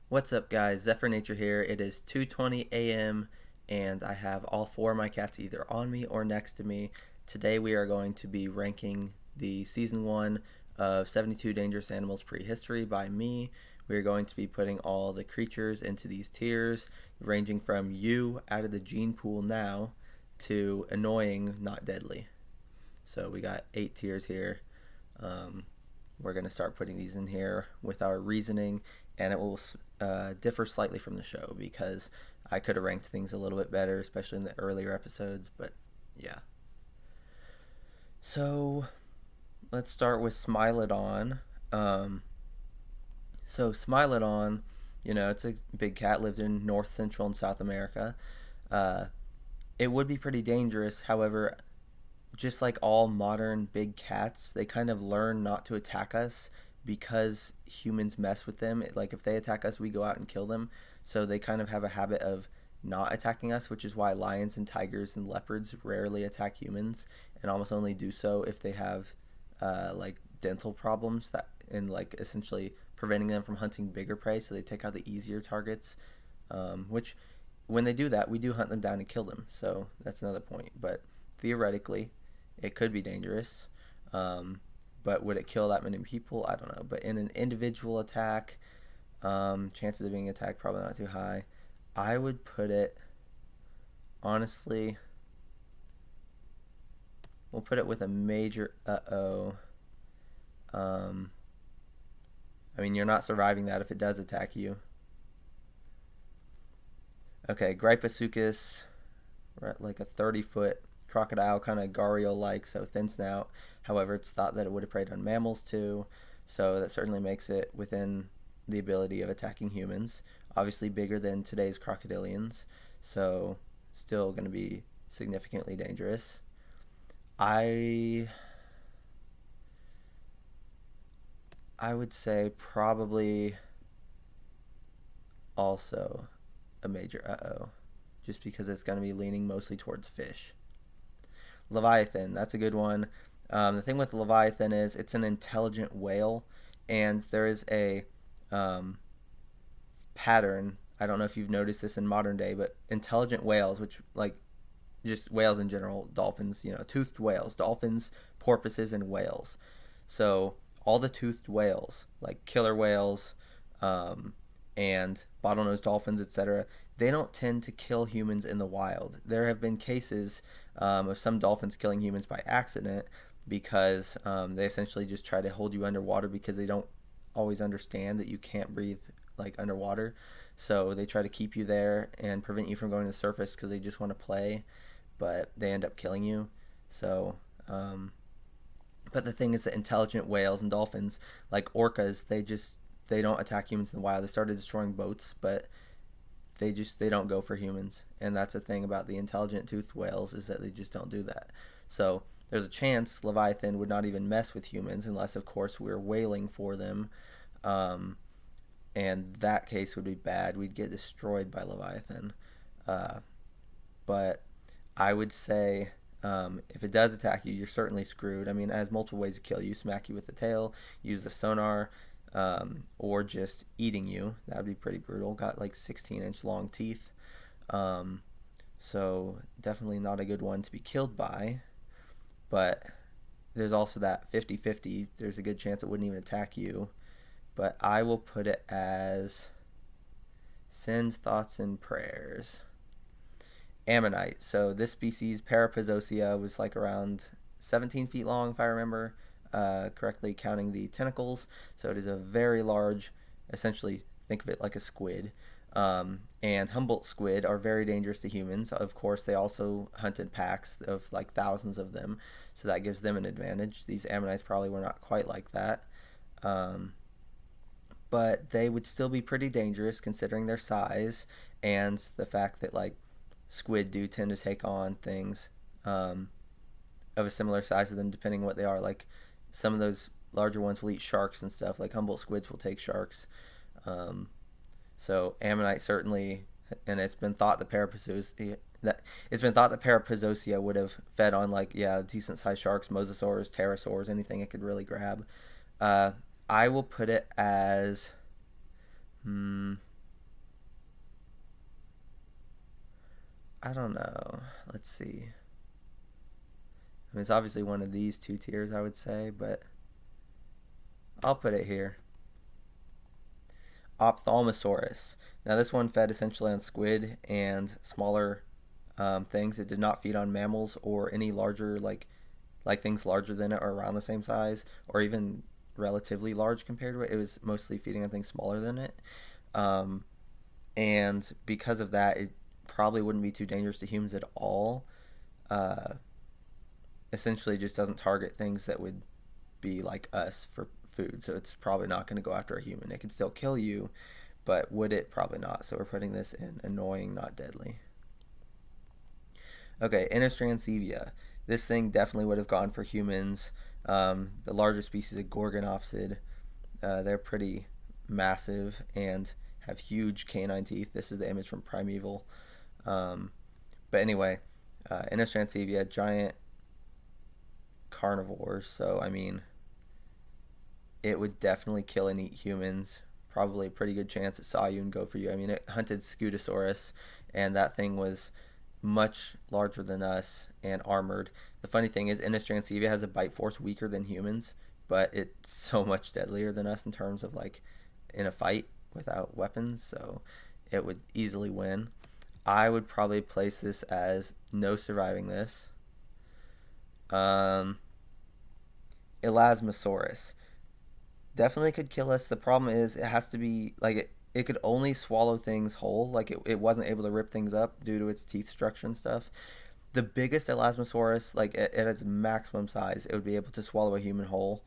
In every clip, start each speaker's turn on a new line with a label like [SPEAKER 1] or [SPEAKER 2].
[SPEAKER 1] What's up, guys? Zephyr Nature here. It is 2:20 a.m. and I have all four of my cats either on me or next to me. Today we are going to be ranking the season 1 of 72 Dangerous Animals Prehistory by me. We are going to be putting all the creatures into these tiers, ranging from you out of the gene pool now to annoying, not deadly. So we got 8 tiers here. Um, we're going to start putting these in here with our reasoning, and it will differ slightly from the show because I could have ranked things a little bit better, especially in the earlier episodes, but yeah. So let's start with Smilodon. Um, Smilodon, it's a big cat, lives in North, Central, and South America. Uh, it would be pretty dangerous, however, just like all modern big cats, they kind of learn not to attack us because humans mess with them. Like if they attack us, we go out and kill them. So they kind of have a habit of not attacking us, which is why lions and tigers and leopards rarely attack humans and almost only do so if they have like dental problems that and like essentially preventing them from hunting bigger prey. So they take out the easier targets, which when they do that, we do hunt them down and kill them. So that's another point. But theoretically, it could be dangerous. But would it kill that many people? I don't know. But in an individual attack, chances of being attacked probably not too high. I would put it, honestly, we'll put it with a major uh-oh. Um, I mean, you're not surviving that if it does attack you. Okay, Gryposuchus, right, like a 30-foot crocodile, kind of gharial-like, so thin snout. However, it's thought that it would have preyed on mammals too, so that certainly makes it within the ability of attacking humans. Obviously bigger than today's crocodilians, so still going to be significantly dangerous. I I would say probably also a major uh-oh, just because it's going to be leaning mostly towards fish. Leviathan, that's a good one. The thing with Leviathan is it's an intelligent whale, and there is a um, pattern. I don't know if you've noticed this in modern day, but intelligent whales, which like just whales in general, dolphins, toothed whales, dolphins, porpoises, and whales. So all the toothed whales, like killer whales, um, and bottlenose dolphins, etc., they don't tend to kill humans in the wild. There have been cases of some dolphins killing humans by accident because they essentially just try to hold you underwater because they don't always understand that you can't breathe like underwater. So they try to keep you there and prevent you from going to the surface because they just want to play, but they end up killing you. So, but the thing is that intelligent whales and dolphins, like orcas, they don't attack humans in the wild. They started destroying boats, but they don't go for humans, and that's the thing about the intelligent toothed whales is that they just don't do that. So there's a chance Leviathan would not even mess with humans unless, of course, we're whaling for them, um, and that case would be bad. We'd get destroyed by Leviathan. Uh, but I would say if it does attack you, you're certainly screwed. I mean, it has multiple ways to kill you: smack you with the tail, use the sonar, or just eating you. That would be pretty brutal. Got like 16-inch long teeth. Um, so definitely not a good one to be killed by. But there's also that 50-50. There's a good chance it wouldn't even attack you. But I will put it as sins, thoughts, and prayers. Ammonite. So this species, Parapazosia, was like around 17 feet long, if I remember correctly, counting the tentacles. So it is a very large, essentially, think of it like a squid. And Humboldt squid are very dangerous to humans. Of course, they also hunt in packs of like thousands of them, so that gives them an advantage. These ammonites probably were not quite like that. Um, but they would still be pretty dangerous considering their size and the fact that like squid do tend to take on things um, of a similar size to them depending on what they are. Like some of those larger ones will eat sharks and stuff. Like Humboldt squids will take sharks. Um, so ammonite certainly, and it's been thought that Parapazosia would have fed on like decent sized sharks, mosasaurs, pterosaurs, anything it could really grab. Uh, I will put it as I don't know. Let's see. I mean, it's obviously one of these two tiers, I would say, but I'll put it here. Ophthalmosaurus. Now, this one fed essentially on squid and smaller things. It did not feed on mammals or any larger, like things larger than it or around the same size, or even relatively large compared to it. It was mostly feeding on things smaller than it. Um, and because of that, it probably wouldn't be too dangerous to humans at all. Uh, Essentially, just doesn't target things that would be like us for food. So it's probably not going to go after a human. It could still kill you, but would it? Probably not. So we're putting this in annoying, not deadly. Okay, Innostrancevia. This thing definitely would have gone for humans. The larger species of Gorgonopsid, they're pretty massive and have huge canine teeth. This is the image from Primeval. Um, but anyway, Innostrancevia, giant carnivores. So, I mean, it would definitely kill and eat humans. Probably a pretty good chance it saw you and go for you. I mean, it hunted Scutosaurus, and that thing was much larger than us and armored. The funny thing is, Innostrancevia has a bite force weaker than humans, but it's so much deadlier than us in terms of like in a fight without weapons. So it would easily win. I would probably place this as no surviving this. Um, Elasmosaurus definitely could kill us. The problem is it has to be like it could only swallow things whole. Like it wasn't able to rip things up due to its teeth structure and stuff. The biggest Elasmosaurus, like at its maximum size, it would be able to swallow a human whole.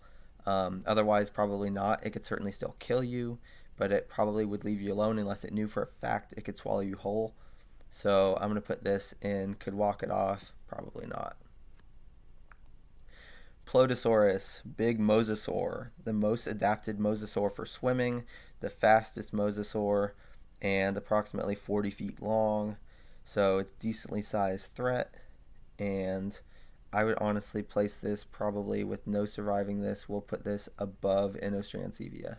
[SPEAKER 1] Otherwise, probably not. It could certainly still kill you, but it probably would leave you alone unless it knew for a fact it could swallow you whole. So I'm going to put this in could walk it off. Probably not. Plotosaurus, big mosasaur, the most adapted mosasaur for swimming, the fastest mosasaur, and approximately 40 feet long. So it's decently sized threat, and I would honestly place this probably with no surviving this. We'll put this above Innostrancevia.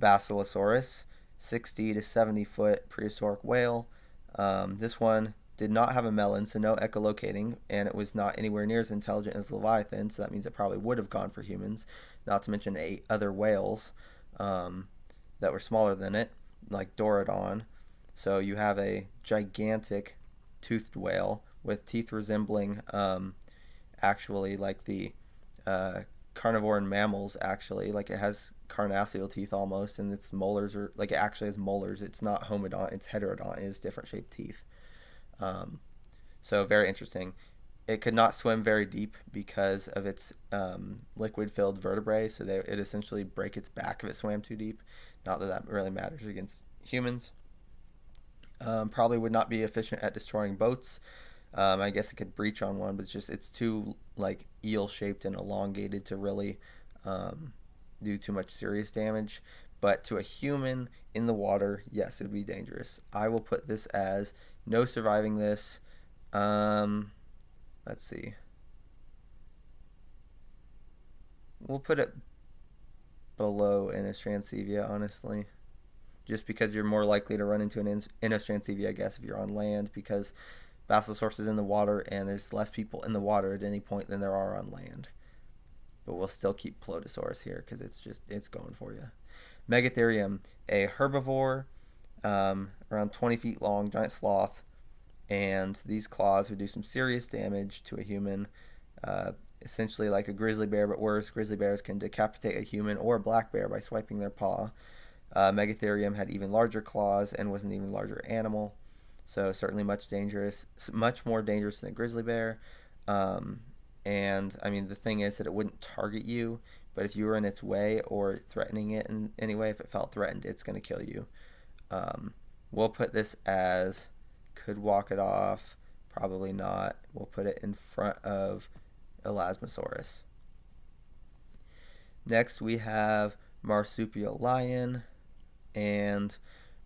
[SPEAKER 1] Basilosaurus, 60 to 70 foot prehistoric whale. This one did not have a melon, so no echolocating, and it was not anywhere near as intelligent as Leviathan, so that means it probably would have gone for humans, not to mention 8 other whales that were smaller than it, like Dorodon. So you have a gigantic toothed whale with teeth resembling actually like the carnivore and mammals, actually. Like it has carnassial teeth almost, and its molars are like it actually has molars. It's not homodont, it's heterodont. It has different shaped teeth. Um, so very interesting. It could not swim very deep because of its liquid-filled vertebrae. So it essentially break its back if it swam too deep. Not that that really matters against humans. Probably would not be efficient at destroying boats. I guess it could breach on one, but it's too like eel-shaped and elongated to really do too much serious damage. But to a human in the water, yes, it would be dangerous. I will put this as no surviving this. Let's see. We'll put it below Innostrancevia, honestly. Just because you're more likely to run into an Innostrancevia, I guess, if you're on land, because Basilosaurus is in the water, and there's less people in the water at any point than there are on land. But we'll still keep Plotosaurus here because it's going for you. Megatherium, a herbivore, around 20 feet long, giant sloth, and these claws would do some serious damage to a human. Essentially like a grizzly bear, but worse. Grizzly bears can decapitate a human or a black bear by swiping their paw. Megatherium had even larger claws and was an even larger animal, so certainly much more dangerous than a grizzly bear. And I mean, the thing is that it wouldn't target you, but if you were in its way or threatening it in any way, if it felt threatened, it's going to kill you. We'll put this as could walk it off, probably not. We'll put it in front of Elasmosaurus. Next, we have marsupial lion, and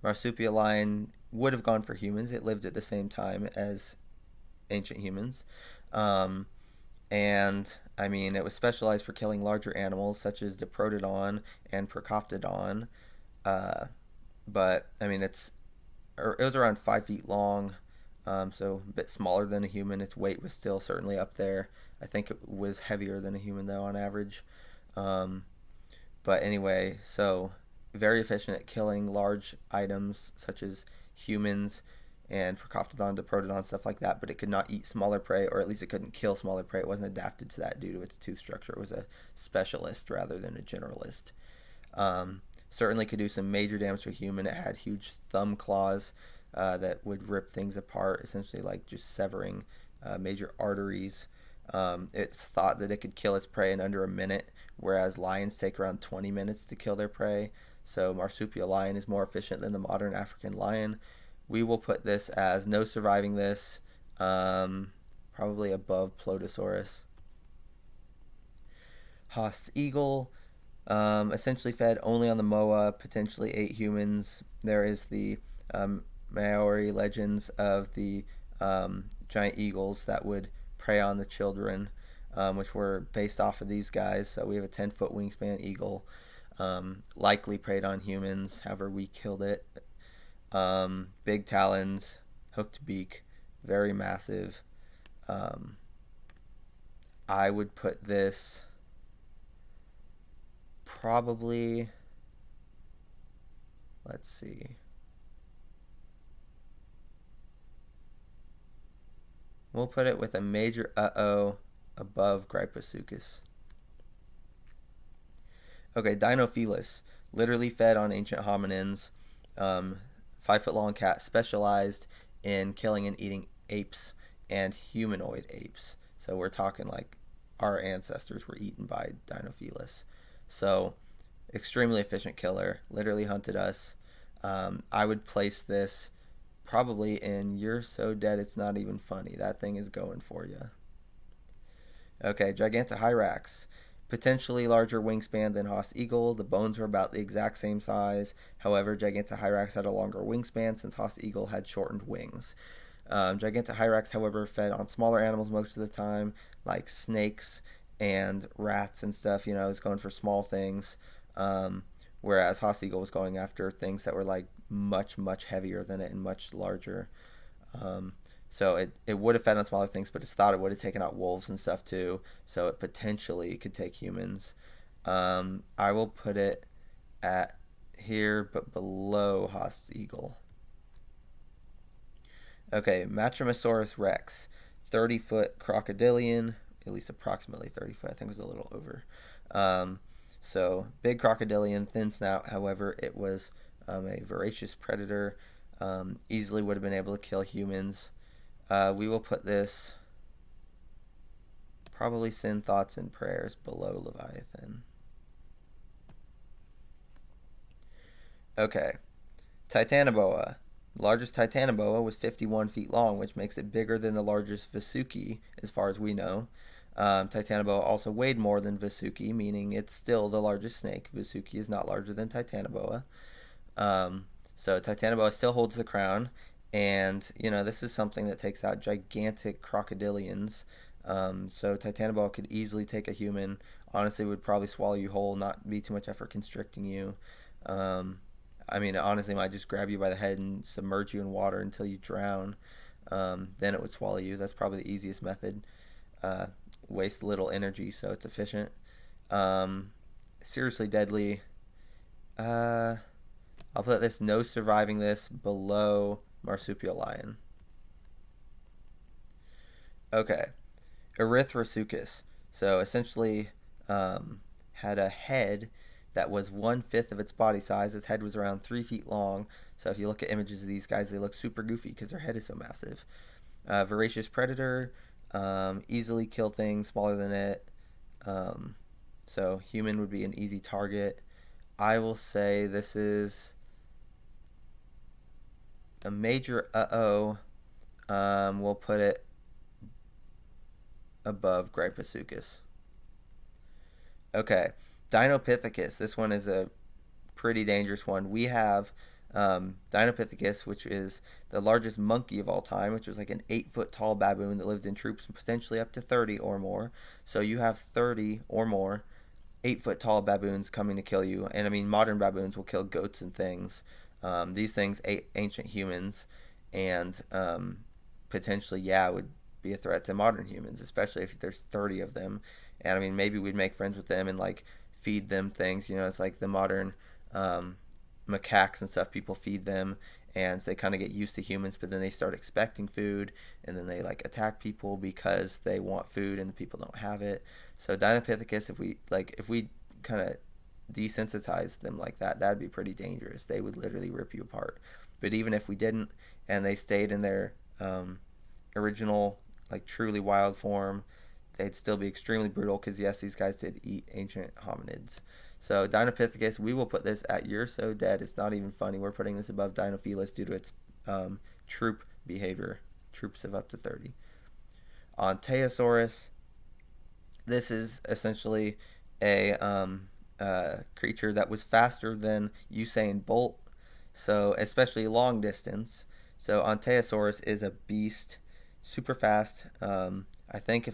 [SPEAKER 1] marsupial lion would have gone for humans. It lived at the same time as ancient humans. And I mean, it was specialized for killing larger animals such as Diprotodon and Procoptodon. But I mean, it was around 5 feet long. so a bit smaller than a human. Its weight was still certainly up there. I think it was heavier than a human though on average. Um, but anyway, so very efficient at killing large items such as humans and Procoptodon, Diprotodon, stuff like that. But it could not eat smaller prey, or at least it couldn't kill smaller prey. It wasn't adapted to that due to its tooth structure. It was a specialist rather than a generalist. Certainly could do some major damage to a human. It had huge thumb claws that would rip things apart, essentially like just severing major arteries. It's thought that it could kill its prey in under a minute, whereas lions take around 20 minutes to kill their prey. So marsupial lion is more efficient than the modern African lion. We will put this as no surviving this, probably above Plotosaurus. Haast's eagle, essentially fed only on the moa, potentially ate humans. There is the Maori legends of the giant eagles that would prey on the children, which were based off of these guys. So we have a 10-foot wingspan eagle, likely preyed on humans. However, we killed it. Big talons, hooked beak, very massive. I would put this probably, let's see. We'll put it with a major above Gryposuchus. Okay, Dinofelis, literally fed on ancient hominins. 5-foot long cat, specialized in killing and eating apes and humanoid apes. So we're talking like our ancestors were eaten by Dinofelis. So extremely efficient killer, literally hunted us. I would place this probably in You're So Dead It's Not Even Funny. That thing is going for you. Okay, Gigantohyrax. Potentially larger wingspan than Haast's eagle. The bones were about the exact same size. However, Gigantohyrax had a longer wingspan since Haast's eagle had shortened wings. Gigantohyrax, however, fed on smaller animals most of the time, like snakes and rats and stuff. You know, it was going for small things. Whereas Haast's eagle was going after things that were like much, much heavier than it and much larger. So it would have fed on smaller things, but it's thought it would have taken out wolves and stuff too. So it potentially could take humans. I will put it at here, but below Haast's eagle. Okay, Matromosaurus rex, 30-foot crocodilian, at least approximately 30 foot. I think it was a little over. So big crocodilian, thin snout. However, it was a voracious predator. Easily would have been able to kill humans. We will put this probably Sin Thoughts and Prayers below Leviathan. Okay, Titanoboa. The largest Titanoboa was 51 feet long, which makes it bigger than the largest Vasuki, as far as we know. Titanoboa also weighed more than Vasuki, meaning it's still the largest snake. Vasuki is not larger than Titanoboa. So Titanoboa still holds the crown. And, you know, this is something that takes out gigantic crocodilians. So Titanoboa could easily take a human. Honestly, would probably swallow you whole, not be too much effort constricting you. I mean, honestly, it might just grab you by the head and submerge you in water until you drown. Then it would swallow you. That's probably the easiest method. Wastes little energy, so it's efficient. Seriously deadly. I'll put this no surviving this below marsupial lion. Okay, Erythrosuchus. So essentially, had a head that was 1/5 of its body size. Its head was around 3 feet long. So if you look at images of these guys, they look super goofy because their head is so massive. Voracious predator, easily kill things smaller than it. So human would be an easy target. I will say this is a major we'll put it above Gryposuchus. Okay, Dinopithecus. This one is a pretty dangerous one. We have Dinopithecus, which is the largest monkey of all time, which was like an 8-foot tall baboon that lived in troops, potentially up to 30 or more. So you have 30 or more 8-foot tall baboons coming to kill you. And I mean, modern baboons will kill goats and things. These things ate ancient humans, and potentially, yeah, would be a threat to modern humans, especially if there's 30 of them. And I mean, maybe we'd make friends with them and like feed them things. You know, it's like the modern um, macaques and stuff. People feed them, and so they kind of get used to humans, but then they start expecting food, and then they like attack people because they want food and the people don't have it. So Dinopithecus, if we kind of desensitize them like that, that'd be pretty dangerous. They would literally rip you apart. But even if we didn't, and they stayed in their original, like truly wild form, they'd still be extremely brutal because yes, these guys did eat ancient hominids. So Dinopithecus, we will put this at You're So Dead. It's not even funny. We're putting this above Dinofelis due to its troop behavior. Troops of up to 30. On Teosaurus, this is essentially a creature that was faster than Usain Bolt, so especially long distance. So Anteosaurus is a beast, super fast. I think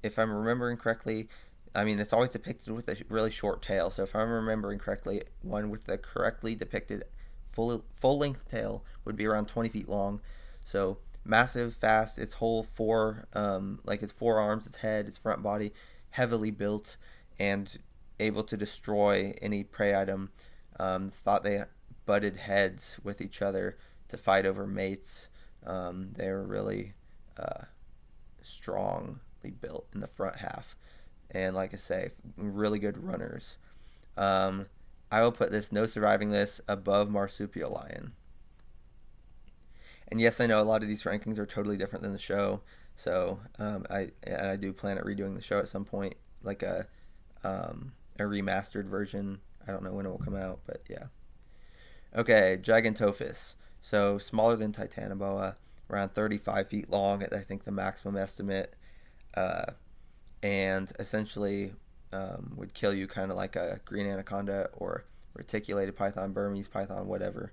[SPEAKER 1] if I'm remembering correctly, I mean it's always depicted with a really short tail. So if I'm remembering correctly, one with the correctly depicted full length tail would be around 20 feet long. So massive, fast. Its whole like its forearms, its head, its front body, heavily built and able to destroy any prey item. Thought they butted heads with each other to fight over mates. They were really strongly built in the front half, and like I say, really good runners. I will put this no surviving this above marsupial lion. And yes, I know a lot of these rankings are totally different than the show. So I do plan at redoing the show at some point, like a remastered version. I don't know when it will come out, but yeah. Okay, Gigantophis. So smaller than Titanoboa, around 35 feet long at I think the maximum estimate, and essentially would kill you kind of like a green anaconda or reticulated python, Burmese python, whatever.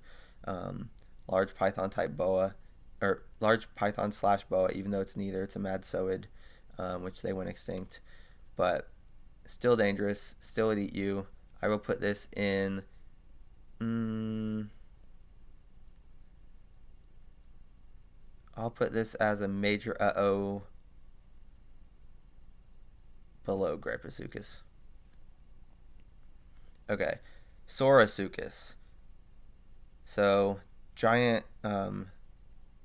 [SPEAKER 1] Large python type boa, or large python slash boa, even though it's neither. It's a madsoid, which they went extinct, but still dangerous, still would eat you. I will put this in. I'll put this as a major below Gryposuchus. Okay, Saurosuchus. So giant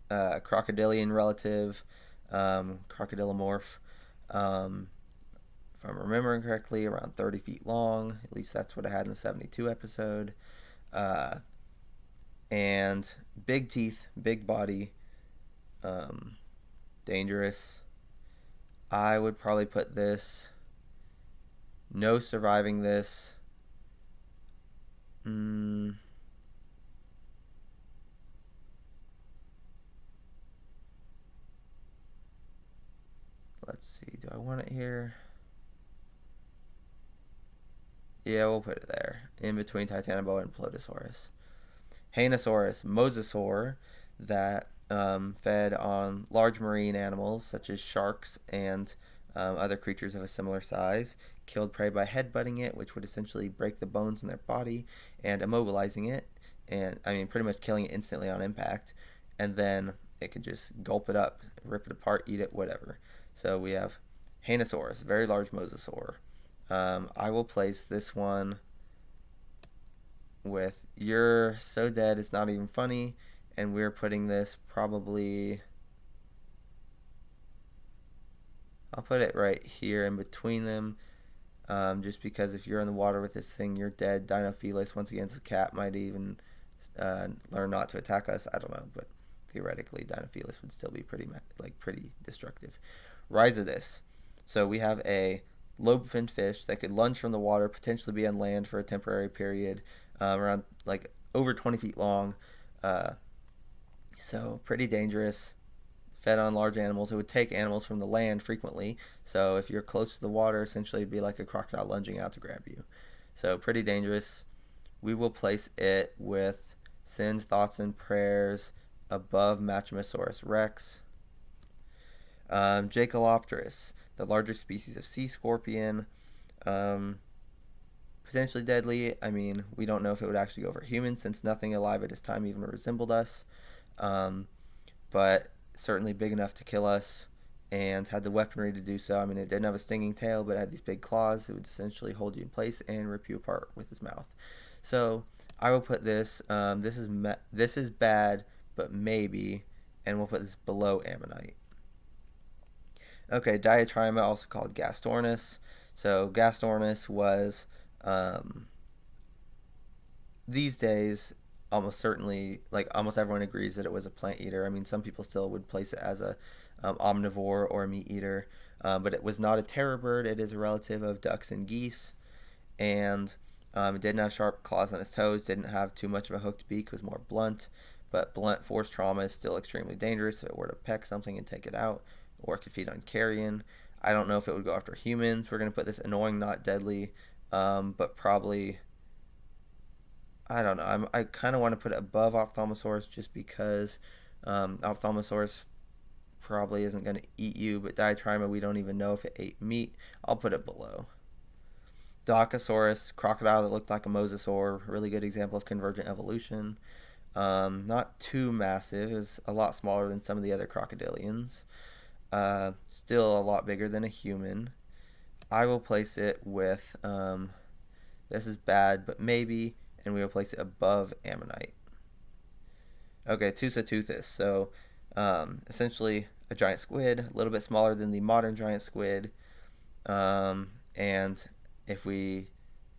[SPEAKER 1] crocodilian relative, crocodilomorph. If I'm remembering correctly, around 30 feet long. At least that's what I had in the 72 episode. And big teeth, big body, dangerous. I would probably put this, no surviving this. Let's see, do I want it here? Yeah, we'll put it there, in between Titanoboa and Plotosaurus. Hanosaurus, mosasaur, that fed on large marine animals such as sharks and other creatures of a similar size, killed prey by headbutting it, which would essentially break the bones in their body and immobilizing it, and I mean pretty much killing it instantly on impact, and then it could just gulp it up, rip it apart, eat it, whatever. So we have Hanosaurus, very large mosasaur. I will place this one with You're So Dead It's Not Even Funny, and we're putting this probably, I'll put it right here in between them, just because if you're in the water with this thing, you're dead. Dinofelis, once again, it's a cat, might even learn not to attack us. I don't know, but theoretically, Dinofelis would still be pretty destructive. Rhizodus. So we have a lobe-finned fish that could lunge from the water, potentially be on land for a temporary period, around like over 20 feet long. So pretty dangerous. Fed on large animals. It would take animals from the land frequently. So if you're close to the water, essentially it'd be like a crocodile lunging out to grab you. So pretty dangerous. We will place it with Sins, Thoughts, and Prayers above Machomosaurus rex. Jacalopterus, the larger species of sea scorpion, potentially deadly. I mean, we don't know if it would actually go for humans since nothing alive at this time even resembled us. But certainly big enough to kill us and had the weaponry to do so. I mean, it didn't have a stinging tail, but it had these big claws that would essentially hold you in place and rip you apart with his mouth. So I will put this. This is bad, but maybe, and we'll put this below ammonite. Okay, Diatrima, also called Gastornis. So Gastornis was these days almost certainly, like almost everyone agrees that it was a plant eater. I mean, some people still would place it as a omnivore or a meat eater, but it was not a terror bird. It is a relative of ducks and geese, and it didn't have sharp claws on its toes, didn't have too much of a hooked beak, was more blunt, but blunt force trauma is still extremely dangerous if it were to peck something and take it out, or it could feed on carrion. I don't know if it would go after humans. We're going to put this annoying, not deadly, but probably, I don't know. I kind of want to put it above Ophthalmosaurus just because Ophthalmosaurus probably isn't going to eat you, but Diatrima, we don't even know if it ate meat. I'll put it below. Docosaurus, crocodile that looked like a mosasaur, really good example of convergent evolution. Not too massive, it was a lot smaller than some of the other crocodilians. Still a lot bigger than a human. I will place it with, this is bad, but maybe, and we will place it above ammonite. Okay, Tusateuthis. So essentially a giant squid, a little bit smaller than the modern giant squid. And if we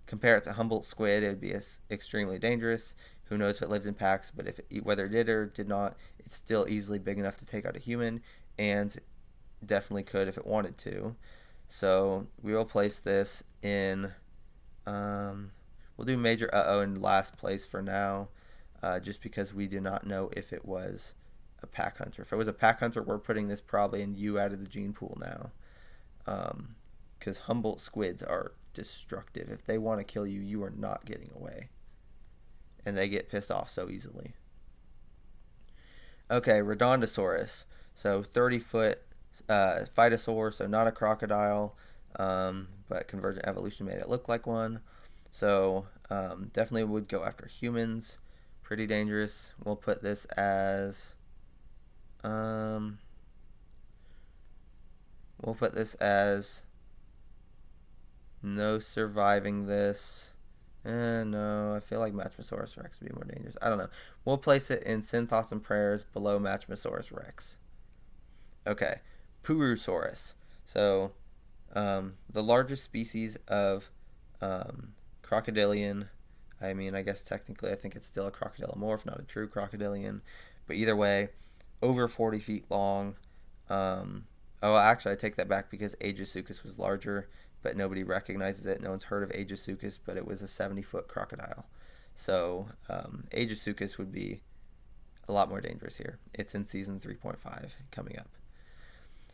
[SPEAKER 1] compare it to Humboldt squid, it would be extremely dangerous. Who knows if it lived in packs, but whether it did or did not, it's still easily big enough to take out a human, and definitely could if it wanted to. So we will place this in, we'll do major in last place for now, just because we do not know if it was a pack hunter. If it was a pack hunter, we're putting this probably in U out of the gene pool now, because Humboldt squids are destructive. If they want to kill you, you are not getting away, and they get pissed off so easily. Okay, Redondosaurus. So 30-foot phytosaur, so not a crocodile, but convergent evolution made it look like one. So definitely would go after humans. Pretty dangerous. We'll put this as no surviving this. No, I feel like Matchmosaurus rex would be more dangerous. I don't know. We'll place it in Sin Thoughts and Prayers below Matchmosaurus rex. Okay, Purusaurus. So the largest species of crocodilian. I mean, I guess technically I think it's still a crocodilomorph, not a true crocodilian. But either way, over 40 feet long. Actually, I take that back because Aegisuchus was larger, but nobody recognizes it. No one's heard of Aegisuchus, but it was a 70-foot crocodile. So Aegisuchus would be a lot more dangerous here. It's in season 3.5 coming up.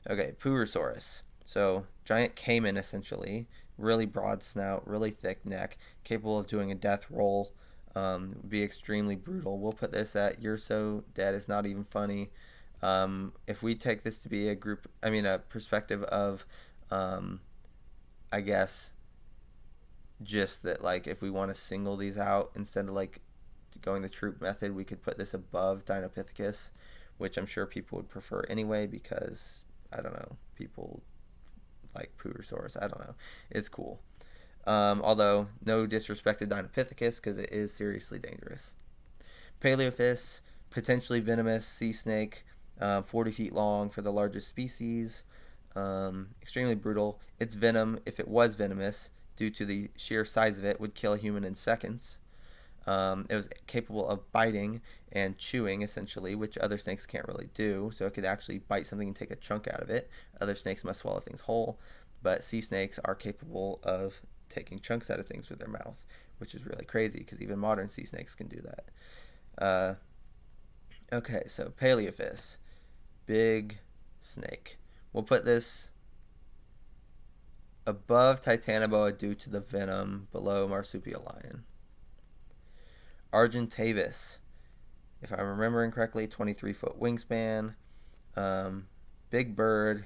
[SPEAKER 1] Okay, Purusaurus. So giant caiman, essentially. Really broad snout, really thick neck, capable of doing a death roll. Would be extremely brutal. We'll put this at You're So Dead It's Not Even Funny. If we take this to be a perspective of, I guess, just that, like, if we want to single these out instead of, like, going the troop method, we could put this above Dinopithecus, which I'm sure people would prefer anyway because, I don't know, people like Purusaurus. I don't know. It's cool. Although, no disrespect to Dinopithecus because it is seriously dangerous. Paleophis, potentially venomous sea snake, 40 feet long for the largest species. Extremely brutal. Its venom, if it was venomous, due to the sheer size of it, would kill a human in seconds. It was capable of biting and chewing, essentially, which other snakes can't really do. So it could actually bite something and take a chunk out of it. Other snakes must swallow things whole. But sea snakes are capable of taking chunks out of things with their mouth, which is really crazy because even modern sea snakes can do that. Okay, so Paleophis. Big snake. We'll put this above Titanoboa due to the venom, below Marsupial lion. Argentavis, if I'm remembering correctly, 23-foot wingspan, big bird.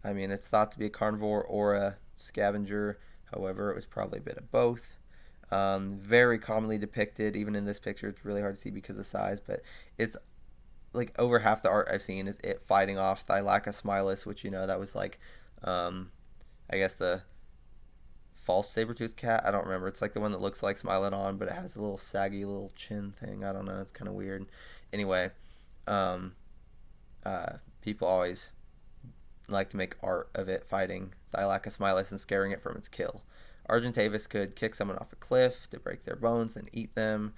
[SPEAKER 1] I mean, it's thought to be a carnivore or a scavenger. However, it was probably a bit of both. Very commonly depicted, even in this picture, it's really hard to see because of the size, but it's like over half the art I've seen is it fighting off Thylacolus, which that was like, um, I guess the false saber-toothed cat. I don't remember. It's like the one that looks like Smilodon, but it has a little saggy little chin thing. I don't know. It's kind of weird. Anyway, um, people always like to make art of it fighting Thylacolus and scaring it from its kill. Argentavis could kick someone off a cliff to break their bones, then eat them.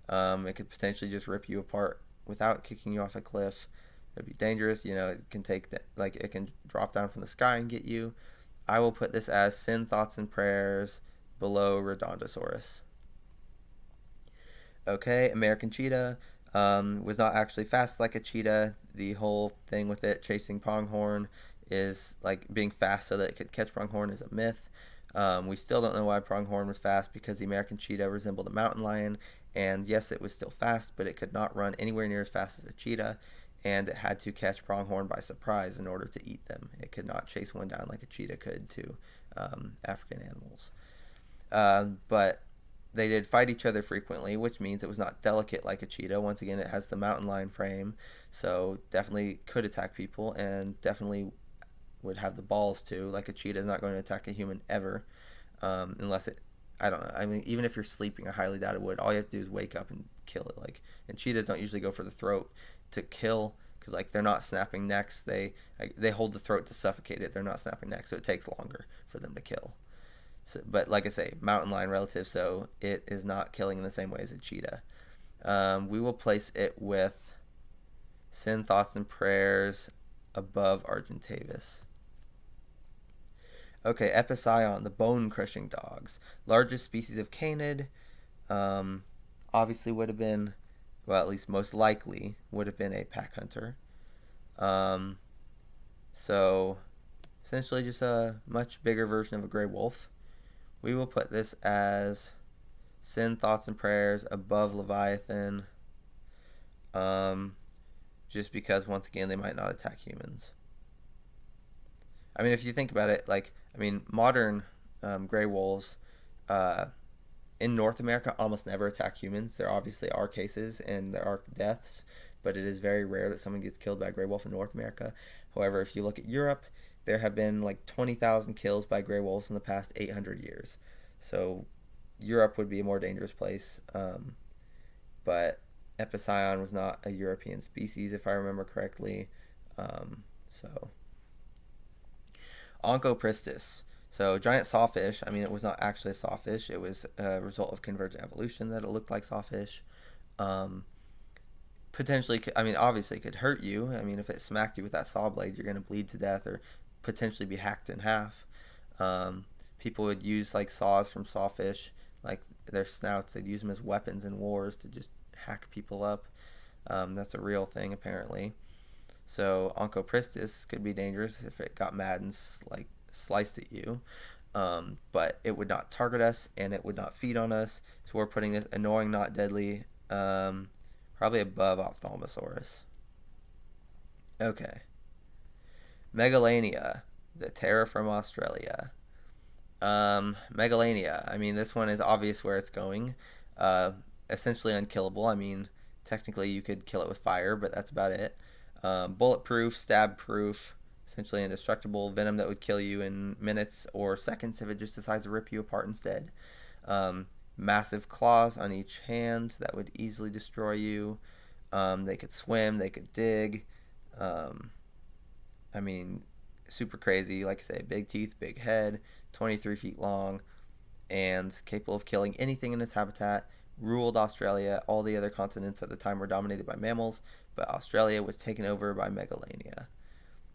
[SPEAKER 1] It could potentially just rip you apart without kicking you off a cliff. It'd be dangerous. It can it can drop down from the sky and get you. I will put this as Sin, Thoughts, and Prayers below Redondosaurus. Okay, American cheetah was not actually fast like a cheetah. The whole thing with it chasing pronghorn is like being fast so that it could catch pronghorn is a myth. We still don't know why pronghorn was fast because the American cheetah resembled a mountain lion, and yes, it was still fast, but it could not run anywhere near as fast as a cheetah, and it had to catch pronghorn by surprise in order to eat them. It could not chase one down like a cheetah could to African animals. But they did fight each other frequently, which means it was not delicate like a cheetah. Once again, it has the mountain lion frame, so definitely could attack people and definitely would have the balls to. Like a cheetah is not going to attack a human ever, unless it. I don't know. I mean, even if you're sleeping, I highly doubt it would. All you have to do is wake up and kill it. And cheetahs don't usually go for the throat to kill because they're not snapping necks. They hold the throat to suffocate it. They're not snapping necks, so it takes longer for them to kill. So, but like I say, mountain lion relative, so it is not killing in the same way as a cheetah. We will place it with Sin, Thoughts, and Prayers above Argentavis. Okay, Epicyon, the bone-crushing dogs. Largest species of canid. Obviously would have been, well, at least most likely, would have been a pack hunter. So, essentially just a much bigger version of a gray wolf. We will put this as Sin, Thoughts, and Prayers above Leviathan. Just because, once again, they might not attack humans. I mean, if you think about it, modern gray wolves in North America almost never attack humans. There obviously are cases and there are deaths, but it is very rare that someone gets killed by a gray wolf in North America. However, if you look at Europe, there have been like 20,000 kills by gray wolves in the past 800 years. So Europe would be a more dangerous place. But Epicyon was not a European species, if I remember correctly. So Onchopristis. So giant sawfish. I mean, it was not actually a sawfish. It was a result of convergent evolution that it looked like sawfish. Potentially, I mean, obviously, it could hurt you. I mean, if it smacked you with that saw blade, you're going to bleed to death or potentially be hacked in half. People would use like saws from sawfish, like their snouts. They'd use them as weapons in wars to just hack people up. That's a real thing, apparently. So Onchopristis could be dangerous if it got mad and sliced at you. But it would not target us and it would not feed on us. So we're putting this annoying, not deadly, probably above Ophthalmosaurus. Okay. Megalania, the terror from Australia. Megalania, I mean, this one is obvious where it's going. Essentially unkillable. I mean, technically you could kill it with fire, but that's about it. Bulletproof, stab proof, essentially indestructible, venom that would kill you in minutes or seconds if it just decides to rip you apart instead. Massive claws on each hand that would easily destroy you. They could swim, they could dig. I mean, super crazy. Like I say, big teeth, big head, 23 feet long, and capable of killing anything in its habitat. Ruled Australia. All the other continents at the time were dominated by mammals, but Australia was taken over by Megalania.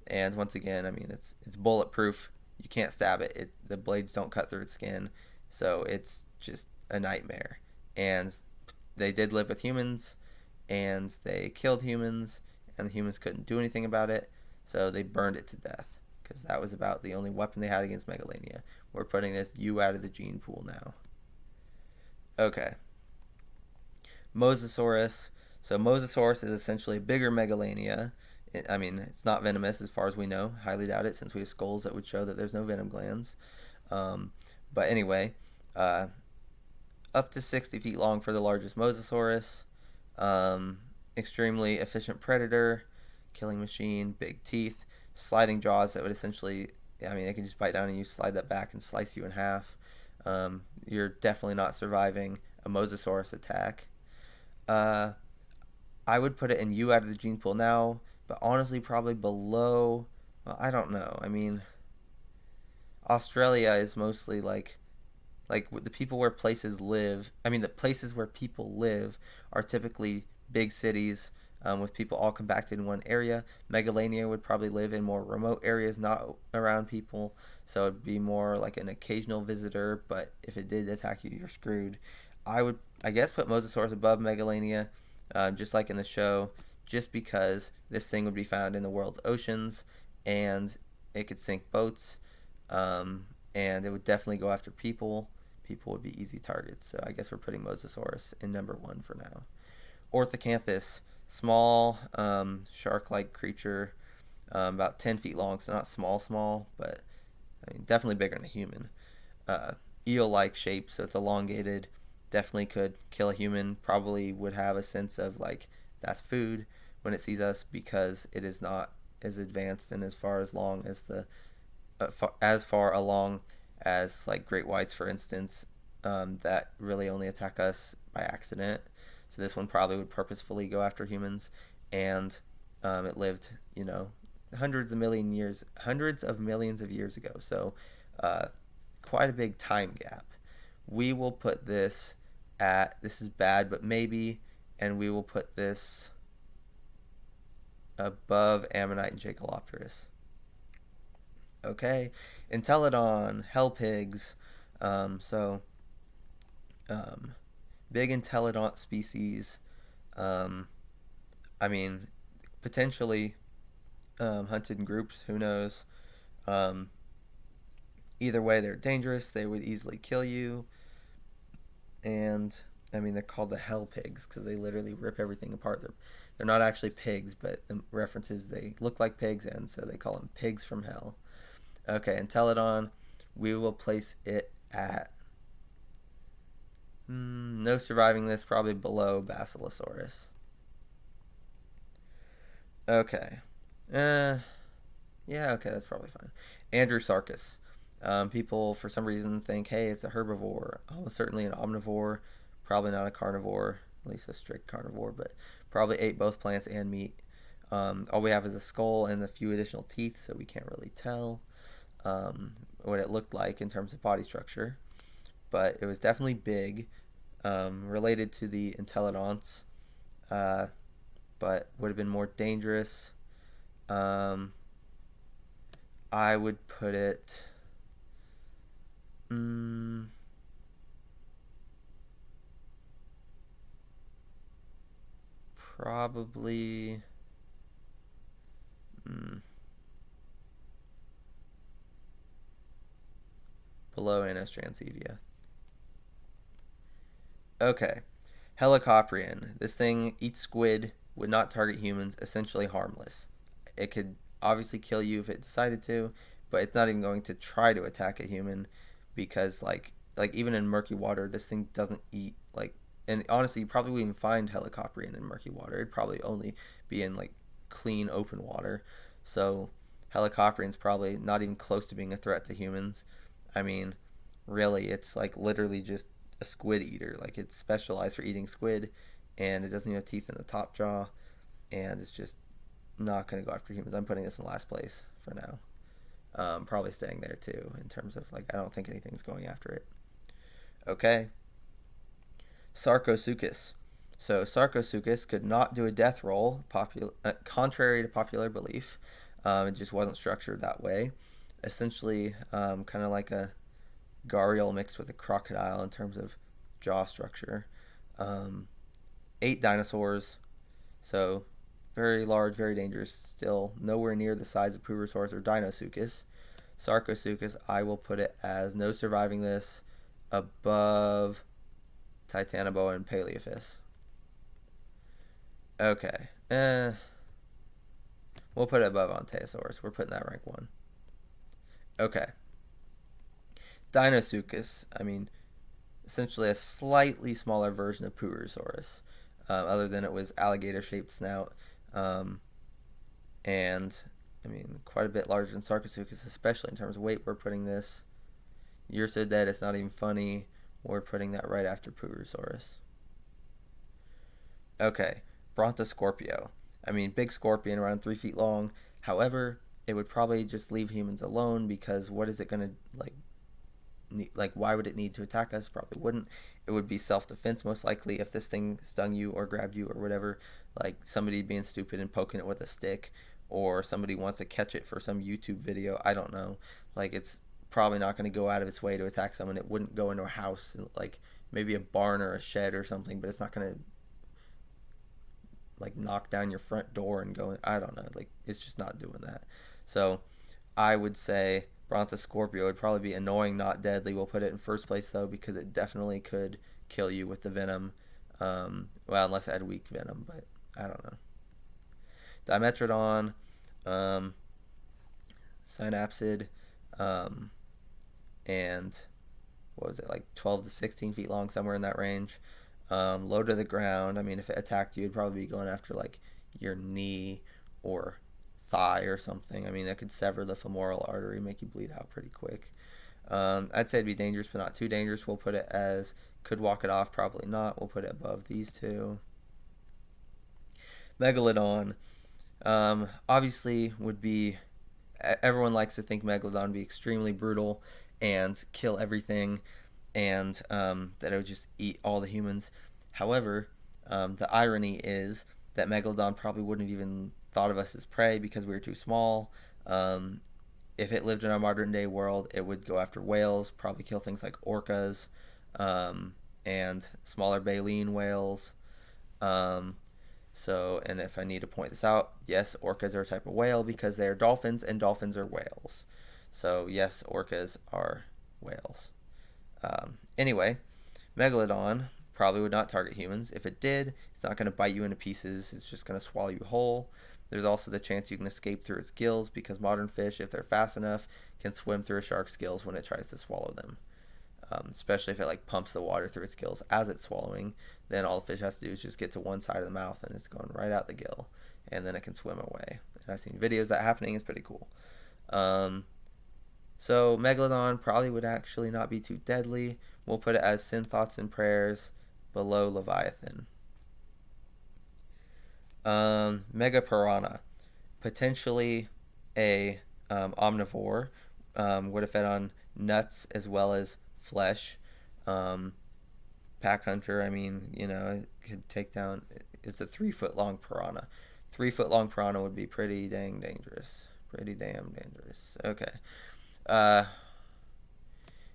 [SPEAKER 1] And once again, I mean, it's bulletproof. You can't stab it. The blades don't cut through its skin, so it's just a nightmare. And they did live with humans, and they killed humans, and the humans couldn't do anything about it, so they burned it to death, because that was about the only weapon they had against Megalania. We're putting this U out of the gene pool now. Okay. Mosasaurus. So Mosasaurus is essentially a bigger Megalania. I mean, it's not venomous as far as we know. Highly doubt it, since we have skulls that would show that there's no venom glands. But anyway, up to 60 feet long for the largest Mosasaurus. extremely efficient predator, killing machine, big teeth, sliding jaws that would essentially, I mean, it can just bite down and you slide that back and slice you in half. You're definitely not surviving a Mosasaurus attack. Uh, I would put it in you out of the gene pool now, but honestly, probably below. Well, I don't know. I mean, Australia is mostly like the people where places live. I mean, the places where people live are typically big cities with people all compacted in one area. Megalania would probably live in more remote areas, not around people. So it'd be more like an occasional visitor. But if it did attack you, you're screwed. I would, I guess, put Mosasaurus above Megalania, just like in the show, just because this thing would be found in the world's oceans and it could sink boats. And it would definitely go after people. People would be easy targets. So I guess we're putting Mosasaurus in number one for now. Orthocanthus, small shark-like creature, about 10 feet long. So not small, but I mean, definitely bigger than a human. Eel-like shape, so it's elongated. Definitely could kill a human. Probably would have a sense of like that's food when it sees us because it is not as advanced and as far as long as the as far along as like great whites, for instance, that really only attack us by accident. So this one probably would purposefully go after humans, and it lived, hundreds of millions of years ago. So uh, quite a big time gap. We will put this at, this is bad, but maybe, and we will put this above Ammonite and Jacalopterus. Okay, Entelodon, hell pigs. So um, big Entelodont species. Um, I mean, potentially hunted in groups. Who knows? Um, Either way, they're dangerous. They would easily kill you. And I mean, they're called the hell pigs because they literally rip everything apart. They're not actually pigs, but the references they look like pigs, and so they call them pigs from hell. Okay, Entelodon, we will place it at no surviving this, probably below Basilosaurus. Okay. Yeah, okay, that's probably fine. Andrewsarchus. People, for some reason, think, hey, it's a herbivore. Almost certainly an omnivore. Probably not a carnivore, at least a strict carnivore, but probably ate both plants and meat. All we have is a skull and a few additional teeth, so we can't really tell what it looked like in terms of body structure. But it was definitely big, related to the Entelodonts, uh, but would have been more dangerous. Um, I would put it. Probably. Below Anostrancevia. Okay. Helicoprion. This thing eats squid, would not target humans, essentially harmless. It could obviously kill you if it decided to, but it's not even going to try to attack a human because like even in murky water, this thing doesn't eat like, and honestly, you probably wouldn't even find Helicoprion in murky water. It'd probably only be in like clean open water. So Helicoprion's probably not even close to being a threat to humans. I mean, really, it's like literally just a squid eater. Like it's specialized for eating squid, and it doesn't even have teeth in the top jaw, and it's just not going to go after humans. I'm putting this in last place for now. Probably staying there too in terms of like I don't think anything's going after it. Okay, Sarcosuchus. So Sarcosuchus could not do a death roll, contrary to popular belief. It just wasn't structured that way. Essentially, kind of like a gharial mixed with a crocodile in terms of jaw structure. Um, 8 dinosaurs, so very large, very dangerous. Still nowhere near the size of Purosaurus or Dinosuchus. Sarcosuchus, I will put it as no surviving this above Titanoboa and Paleophis. Okay. We'll put it above Anteosaurus. We're putting that rank 1. Okay. Dinosuchus, I mean, essentially a slightly smaller version of Purosaurus. other than it was alligator-shaped snout. Um, and, I mean, quite a bit larger than Sarcosuchus, especially in terms of weight. We're putting this, you're so dead it's not even funny. We're putting that right after Purosaurus. Okay, Brontoscorpio. I mean, big scorpion, around 3 feet long. However, it would probably just leave humans alone because what is it going to, like, why would it need to attack us? Probably wouldn't. It would be self-defense most likely if this thing stung you or grabbed you or whatever, like somebody being stupid and poking it with a stick, or somebody wants to catch it for some YouTube video. I don't know. Like, it's probably not going to go out of its way to attack someone. It wouldn't go into a house, like maybe a barn or a shed or something, but it's not going to like knock down your front door and go. I don't know. Like, it's just not doing that. So I would say Brontoscorpio would probably be annoying, not deadly. We'll put it in first place though because it definitely could kill you with the venom. Well, unless it had weak venom, but I don't know. Dimetrodon, um, Synapsid, um, and what was it, like 12 to 16 feet long, somewhere in that range. Low to the ground. I mean, if it attacked you, it'd probably be going after like your knee or thigh or something. I mean, that could sever the femoral artery, make you bleed out pretty quick. I'd say it'd be dangerous, but not too dangerous. We'll put it as could walk it off, probably not. We'll put it above these two. Megalodon, obviously would be. Everyone likes to think Megalodon would be extremely brutal and kill everything, and that it would just eat all the humans. However, the irony is that Megalodon probably wouldn't have even thought of us as prey because we were too small. If it lived in our modern day world, it would go after whales, probably kill things like orcas, and smaller baleen whales. Um, and if I need to point this out, yes, orcas are a type of whale because they are dolphins, and dolphins are whales. So yes, orcas are whales. Anyway, Megalodon probably would not target humans. If it did, it's not going to bite you into pieces. It's just going to swallow you whole. There's also the chance you can escape through its gills because modern fish, if they're fast enough, can swim through a shark's gills when it tries to swallow them. Especially if it like pumps the water through its gills as it's swallowing, then all the fish has to do is just get to one side of the mouth and it's going right out the gill, and then it can swim away. And I've seen videos of that happening. It's pretty cool. So Megalodon probably would actually not be too deadly. We'll put it as Sin Thoughts and Prayers below Leviathan. Megapiranha, potentially a omnivore, would have fed on nuts as well as flesh. Pack hunter, I mean, it could take down. It's a 3 foot long piranha. 3 foot long piranha would be pretty dang dangerous. Pretty damn dangerous. Okay.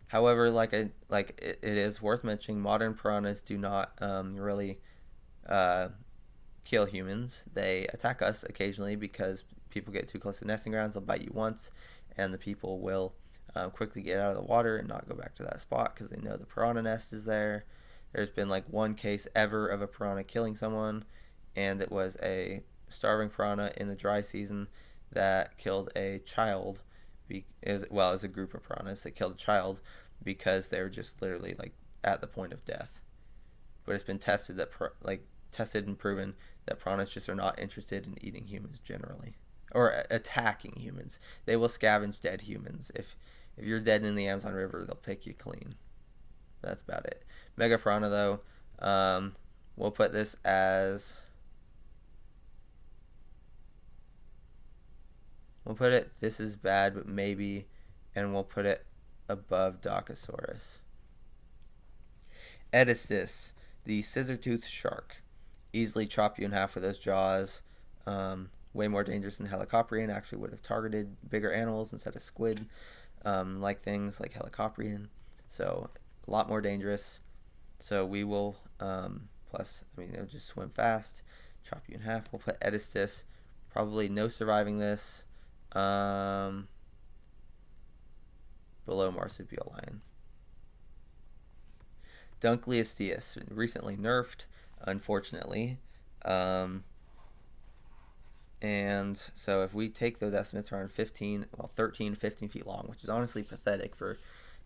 [SPEAKER 1] However, it is worth mentioning, modern piranhas do not really kill humans. They attack us occasionally because people get too close to nesting grounds. They'll bite you once, and the people will quickly get out of the water and not go back to that spot because they know the piranha nest is there. There's been like one case ever of a piranha killing someone, and it was a starving piranha in the dry season that killed a child. It was a group of piranhas that killed a child because they were just literally like at the point of death. But it's been tested tested and proven that piranhas just are not interested in eating humans generally, or attacking humans. They will scavenge dead humans. If you're dead in the Amazon River, they'll pick you clean. That's about it. Mega piranha though, we'll put this as this is bad, but maybe, and we'll put it above Docosaurus. Edistis, the scissor-toothed shark, easily chop you in half with those jaws. Way more dangerous than Helicoprion. Actually would have targeted bigger animals instead of squid, like things like Helicoprion. So a lot more dangerous. So we will, plus, I mean, it'll just swim fast, chop you in half. We'll put Edistis, probably no surviving this, below marsupial lion. Dunkleosteus, recently nerfed, unfortunately. And so if we take those estimates, around 13, 15 feet long, which is honestly pathetic for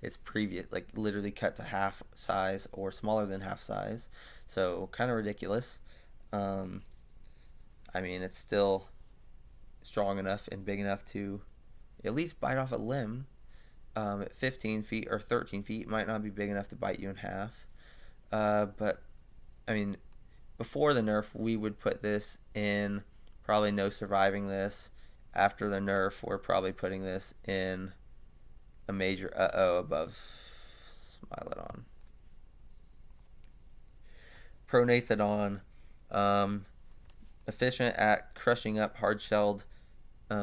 [SPEAKER 1] its previous, like literally cut to half size or smaller than half size. So kind of ridiculous. Um, I mean, it's still strong enough and big enough to at least bite off a limb. At 15 feet or 13 feet, it might not be big enough to bite you in half. But I mean, before the nerf, we would put this in probably no surviving this. After the nerf, we're probably putting this in a major above Smilodon. Pronathodon, efficient at crushing up hard-shelled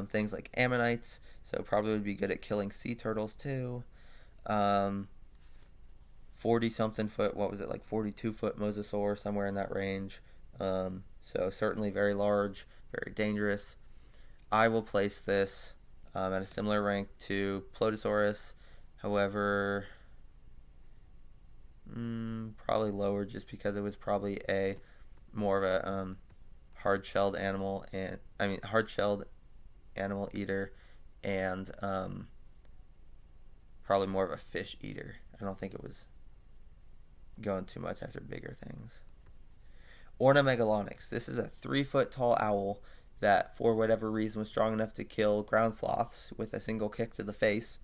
[SPEAKER 1] things like ammonites, so probably would be good at killing sea turtles too. 40 something foot, what was it, like 42 foot mosasaur, somewhere in that range. So certainly very large, very dangerous. I will place this at a similar rank to Plotosaurus. However, probably lower just because it was probably a more of a hard-shelled animal, and hard-shelled animal eater, and probably more of a fish eater. I don't think it was going too much after bigger things. Ornamengalonyx. This is a 3-foot tall owl that, for whatever reason, was strong enough to kill ground sloths with a single kick to the face.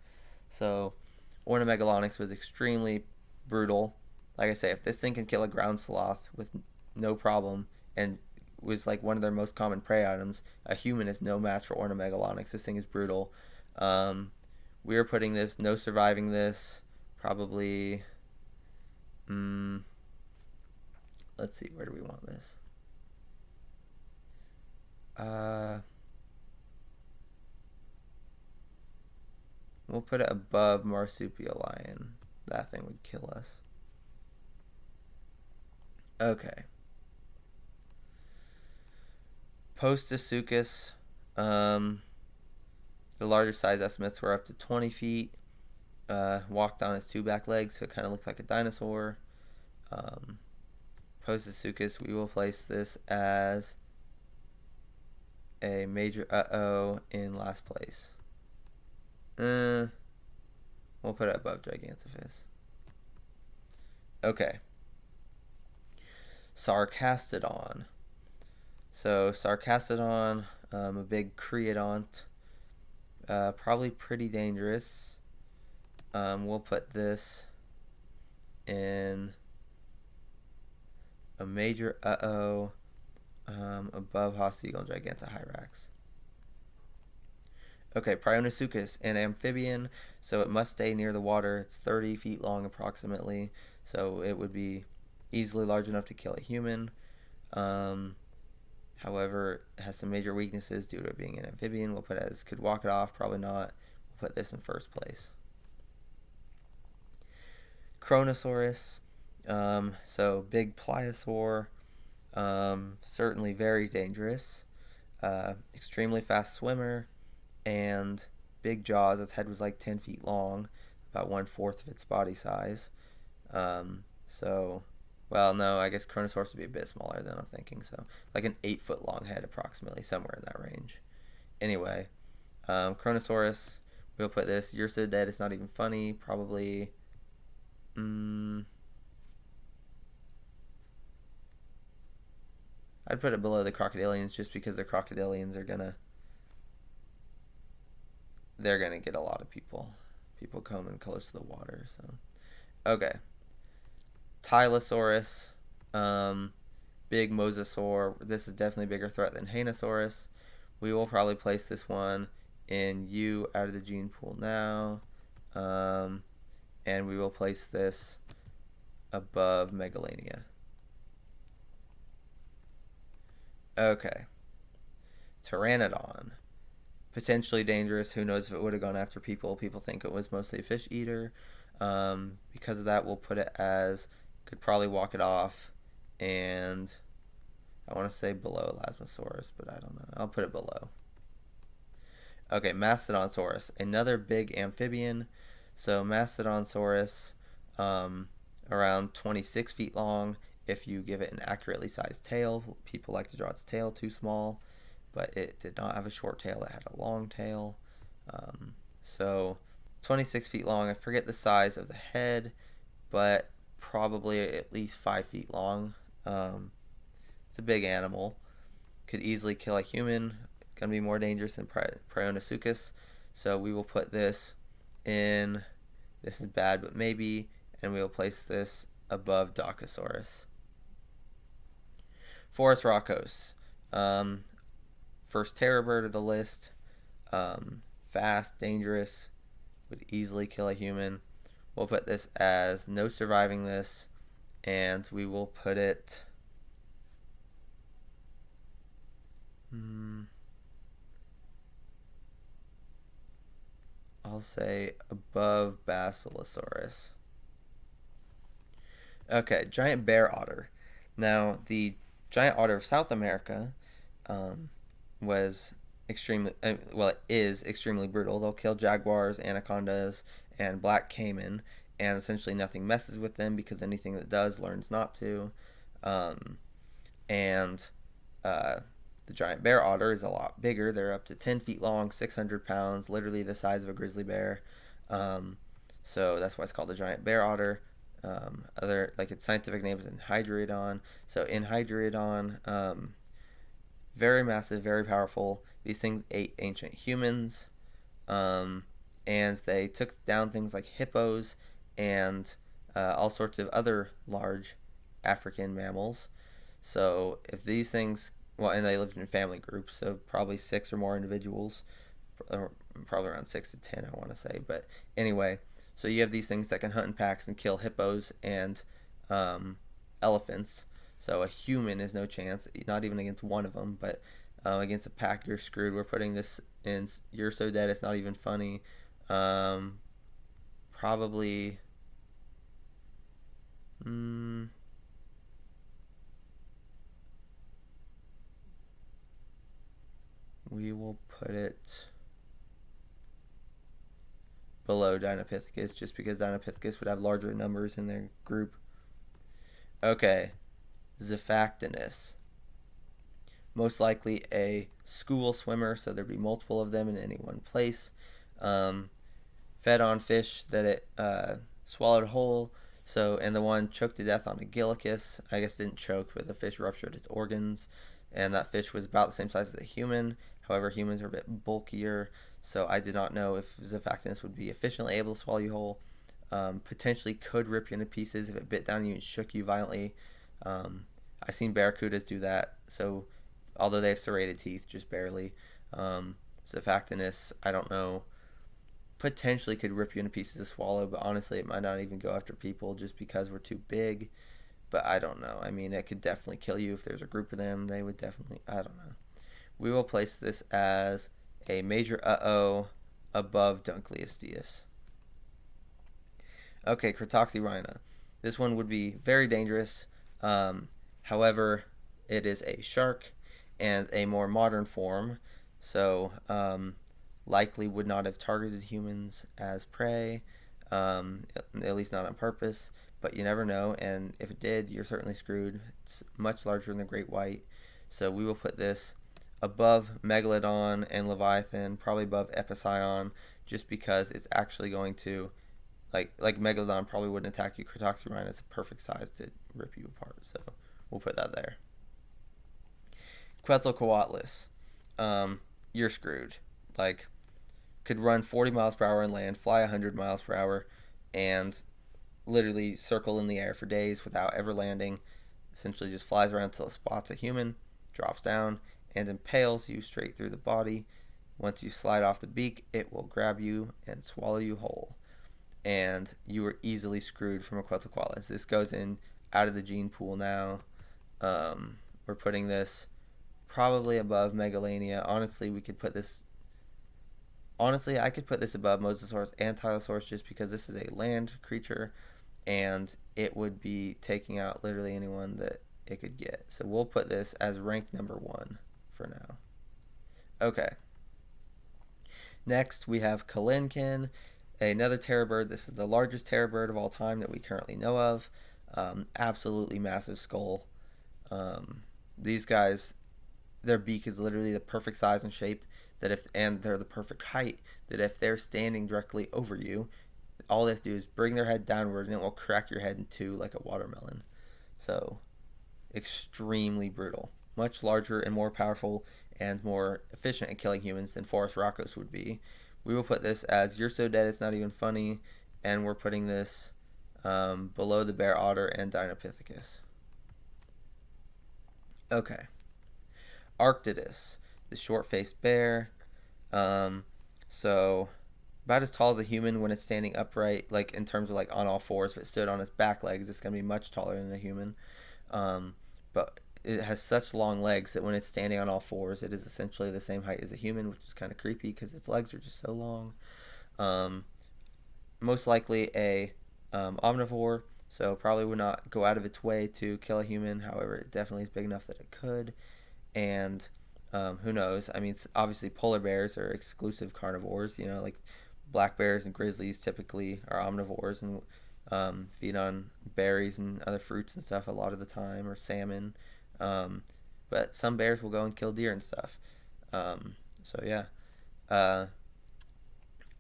[SPEAKER 1] So, Ornamengalonyx was extremely brutal. Like I say, if this thing can kill a ground sloth with no problem and was like one of their most common prey items, a human is no match for Ornamengalonyx. This thing is brutal. We are putting this, no surviving this, probably. Let's see, where do we want this? We'll put it above marsupial lion. That thing would kill us. Okay. Postasuchus. The larger size estimates were up to 20 feet. Walked on his 2 back legs, so it kind of looked like a dinosaur. Postasuchus, we will place this as a major in last place. We'll put it above Gigantophis. Okay. Sarcastodon. So Sarcastodon, a big creodont, probably pretty dangerous. We'll put this in a major above Hauseagle and Gigantohyrax. Okay, Prionosuchus, an amphibian, so it must stay near the water. It's 30 feet long approximately, so it would be easily large enough to kill a human. However, it has some major weaknesses due to it being an amphibian. We'll put it as could walk it off, probably not. We'll put this in first place. Kronosaurus, so big pliosaur, certainly very dangerous, extremely fast swimmer, and big jaws. Its head was like 10 feet long, about 1/4 of its body size. Well, no, I guess Kronosaurus would be a bit smaller than I'm thinking, so like an 8-foot long head approximately, somewhere in that range. Anyway, Kronosaurus, we'll put this, you're so dead it's not even funny, probably. I'd put it below the crocodilians just because the crocodilians are they're gonna get a lot of people coming close to the water. So, okay, Tylosaurus, big mosasaur. This is definitely a bigger threat than Hanosaurus. We will probably place this one in U out of the gene pool now, and we will place this above Megalania. Okay, Pteranodon, potentially dangerous. Who knows if it would have gone after people. People think it was mostly a fish eater. Because of that, we'll put it as could probably walk it off, and I want to say below Elasmosaurus, but I don't know. I'll put it below. Okay, Mastodonsaurus, another big amphibian. So Mastodonsaurus, around 26 feet long. If you give it an accurately sized tail, people like to draw its tail too small, but it did not have a short tail, it had a long tail. So 26 feet long. I forget the size of the head, but probably at least 5 feet long. It's a big animal. Could easily kill a human. Gonna be more dangerous than Prionosuchus. So we will put this in. This is bad, but maybe, and we will place this above Docosaurus. Forest Rocos. First terror bird of the list. Fast, dangerous, would easily kill a human. We'll put this as no surviving this, and we will put it. I'll say above Basilosaurus. Okay, giant bear otter. Now, the giant otter of South America was extremely, well, it is extremely brutal. They'll kill jaguars, anacondas, and black caiman, and essentially nothing messes with them because anything that does learns not to. And the giant bear otter is a lot bigger. They're up to 10 feet long, 600 pounds, literally the size of a grizzly bear. So that's why it's called the giant bear otter. Other, like, its scientific name is Enhydriodon. So Enhydriodon, very massive, very powerful. These things ate ancient humans, and they took down things like hippos and all sorts of other large African mammals. So if these things, well, and they lived in family groups, so probably 6 or more individuals, probably around 6 to 10, I want to say. But anyway, so you have these things that can hunt in packs and kill hippos and elephants. So a human is no chance, not even against one of them, but against a pack, you're screwed. We're putting this in You're So Dead, It's Not Even Funny. Probably. We will put it below Dinopithecus, just because Dinopithecus would have larger numbers in their group. Okay, Zephactinus. Most likely a school swimmer, so there'd be multiple of them in any one place. Fed on fish that it swallowed whole. So, and the one choked to death on a Gillicus. I guess didn't choke, but the fish ruptured its organs. And that fish was about the same size as a human. However, humans are a bit bulkier, so I did not know if Zephactinus would be efficiently able to swallow you whole. Potentially could rip you into pieces if it bit down you and shook you violently. I've seen barracudas do that, so although they have serrated teeth, just barely. Zephactinus, I don't know, potentially could rip you into pieces to swallow, but honestly, it might not even go after people just because we're too big. But I don't know. I mean, it could definitely kill you if there's a group of them. They would definitely, I don't know. We will place this as a major above Dunkleosteus. Okay, Cratoxyrhina. This one would be very dangerous. However, it is a shark and a more modern form, so likely would not have targeted humans as prey, at least not on purpose, but you never know, and if it did, you're certainly screwed. It's much larger than the great white, so we will put this above Megalodon and Leviathan, probably above Epicyon, just because it's actually going to, like Megalodon probably wouldn't attack you. Cratoxyrhina is a perfect size to rip you apart, so we'll put that there. Quetzalcoatlus, you're screwed. Like, could run 40 miles per hour and land, fly 100 miles per hour, and literally circle in the air for days without ever landing. Essentially just flies around until it spots a human, drops down, and impales you straight through the body. Once you slide off the beak, it will grab you and swallow you whole. And you are easily screwed from a Quetzalcoatlus. This goes in out of the gene pool now. We're putting this probably above Megalania. Honestly, we could put this. Honestly, I could put this above Mosasaurus and Tylosaurus just because this is a land creature, and it would be taking out literally anyone that it could get. So we'll put this as ranked number 1 for now. Okay. Next, we have Kalinkin, another terror bird. This is the largest terror bird of all time that we currently know of. Absolutely massive skull. These guys, their beak is literally the perfect size and shape and they're the perfect height, that if they're standing directly over you, all they have to do is bring their head downward and it will crack your head in two like a watermelon. So extremely brutal, much larger and more powerful and more efficient at killing humans than Forest Rocos would be. We will put this as You're So Dead It's Not Even Funny, and we're putting this below the bear otter and Dinopithecus. Okay. Arctidus, the short-faced bear. So about as tall as a human when it's standing upright, like in terms of like on all fours. If it stood on its back legs, it's gonna be much taller than a human. But it has such long legs that when it's standing on all fours, it is essentially the same height as a human, which is kind of creepy because its legs are just so long. Most likely a omnivore, so probably would not go out of its way to kill a human. However, it definitely is big enough that it could. And who knows? I mean, obviously polar bears are exclusive carnivores. You know, like black bears and grizzlies typically are omnivores and feed on berries and other fruits and stuff a lot of the time, or salmon. But some bears will go and kill deer and stuff. So yeah,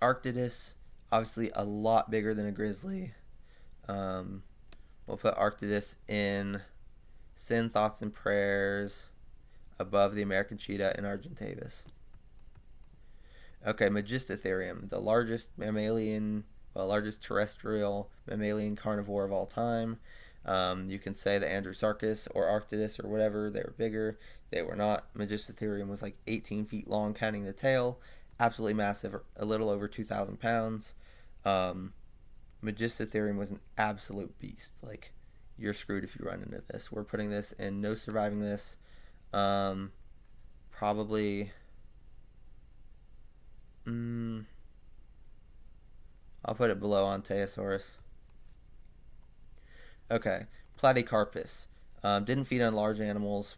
[SPEAKER 1] Arctidus, obviously a lot bigger than a grizzly. We'll put Arctidus in Sin, Thoughts, and Prayers above the American cheetah and Argentavis. Okay, Megistotherium, the largest largest terrestrial mammalian carnivore of all time. You can say the Andrewsarchus or Arctidus or whatever, they were bigger. They were not. Megistotherium was like 18 feet long, counting the tail. Absolutely massive, a little over 2,000 pounds. Megistotherium was an absolute beast. Like, you're screwed if you run into this. We're putting this in No Surviving This. Probably. I'll put it below Anteosaurus. Okay, Platycarpus. Didn't feed on large animals.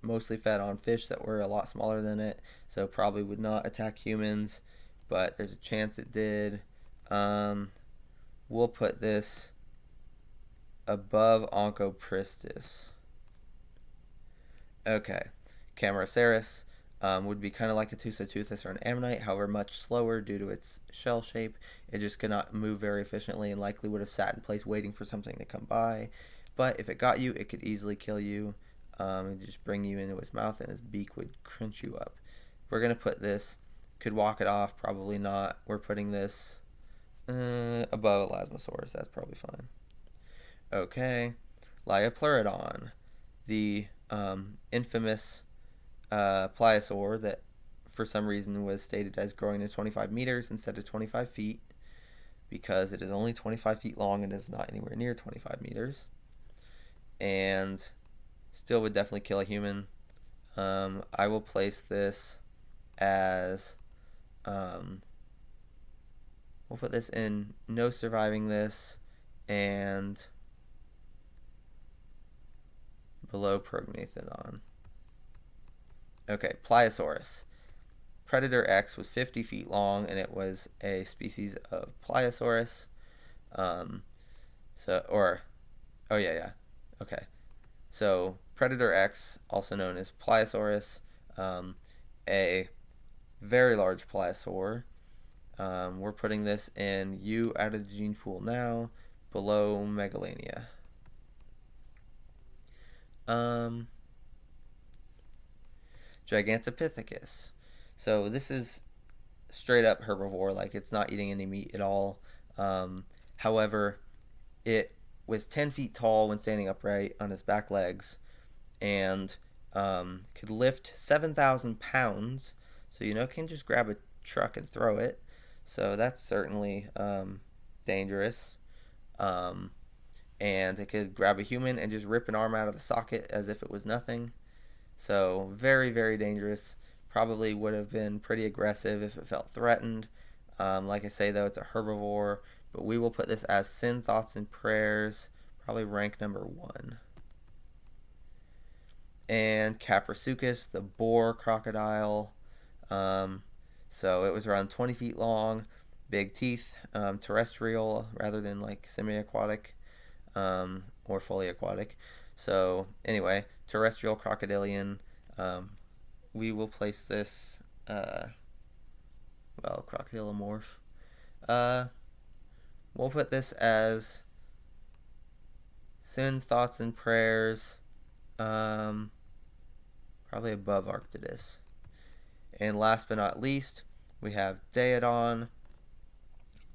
[SPEAKER 1] Mostly fed on fish that were a lot smaller than it, so probably would not attack humans, but there's a chance it did. We'll put this above Onchopristis. Okay, Camarasaurus would be kind of like a Tusoteuthis or an ammonite, however much slower due to its shell shape. It just could not move very efficiently and likely would have sat in place waiting for something to come by. But if it got you, it could easily kill you. It'd just bring you into its mouth and its beak would crunch you up. We're going to put this, could walk it off, probably not. We're putting this above Elasmosaurus. That's probably fine. Okay, Liopleurodon, the infamous pliosaur that for some reason was stated as growing to 25 meters instead of 25 feet because it is only 25 feet long and is not anywhere near 25 meters. And still would definitely kill a human. I will place this as we'll put this in No Surviving This and below Prognathodon. Okay, Pliosaurus. Predator X was 50 feet long and it was a species of Pliosaurus. Okay. So Predator X, also known as Pliosaurus, a very large pliosaur. We're putting this in U out of the gene pool now, below Megalania. Gigantopithecus. So this is straight up herbivore, like it's not eating any meat at all. However, it was 10 feet tall when standing upright on its back legs and could lift 7,000 pounds. So, can just grab a truck and throw it. So that's certainly dangerous. And it could grab a human and just rip an arm out of the socket as if it was nothing. So very, very dangerous. Probably would have been pretty aggressive if it felt threatened. Like I say, though, it's a herbivore. But we will put this as Sin, Thoughts, and Prayers, probably rank number 1. And Caprasuchus, the boar crocodile. So it was around 20 feet long, big teeth, terrestrial rather than like semi-aquatic or fully aquatic. So anyway, terrestrial crocodilian. We will place this, crocodilomorph. We'll put this as Sin, Thoughts, and Prayers, probably above Arctidus. And last but not least, we have Daedon,